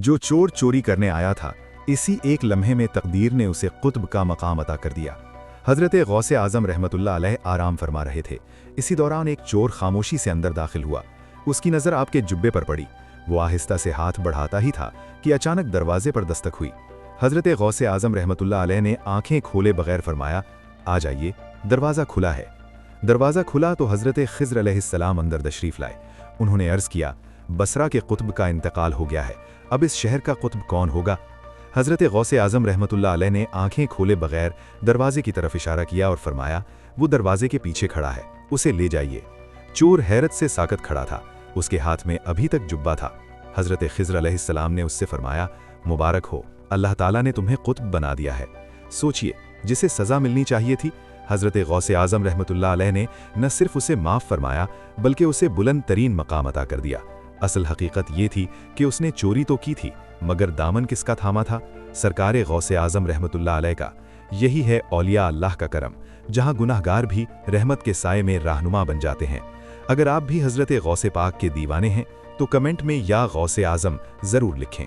जो चोर चोरी करने आया था, इसी एक लम्हे में तकदीर ने उसे कुतुब का मकाम अता कर दिया। हज़रत गौसे आज़म रहमतुल्लाह अलैह आराम फरमा रहे थे। इसी दौरान एक चोर खामोशी से अंदर दाखिल हुआ। उसकी नज़र आपके जुब्बे पर पड़ी। वो आहिस्ता से हाथ बढ़ाता ही था कि अचानक दरवाजे पर दस्तक हुई। हज़रत गौसे आज़म रहमतुल्लाह अलैह ने आंखें खोले बगैर फरमाया, आ जाइए, दरवाज़ा खुला है। दरवाज़ा खुला तो हज़रत खिज़्र अलैहिस्सलाम अंदर तशरीफ़ लाए। उन्होंने अर्ज़ किया, बसरा के कुतुब का इंतकाल हो गया है, अब इस शहर का कुतुब कौन होगा? हज़रत गौसे आज़म रहमतुल्लाह अलैह ने आंखें खोले बगैर दरवाजे की तरफ इशारा किया और फरमाया, वो दरवाजे के पीछे खड़ा है, उसे ले जाइए। चोर हैरत से साकत खड़ा था, उसके हाथ में अभी तक जुब्बा था। हज़रत खिज़्र अलैहिस्सलाम ने उससे फरमाया, मुबारक हो, अल्लाह ताला ने तुम्हें कुतुब बना दिया है। सोचिए, जिसे सज़ा मिलनी चाहिए थी, हज़रत गौसे आज़म रहमतुल्लाह अलैह ने न सिर्फ उसे माफ़ फरमाया बल्कि उसे बुलंद तरीन मकाम अता कर दिया। असल हकीकत ये थी कि उसने चोरी तो की थी, मगर दामन किसका थामा था? सरकारे गौसे आज़म रहमतुल्लाह अलैह का। यही है औलिया अल्लाह का करम, जहाँ गुनाहगार भी रहमत के साए में रहनुमा बन जाते हैं। अगर आप भी हज़रत गौसे पाक के दीवाने हैं तो कमेंट में या गौसे आज़म ज़रूर लिखें।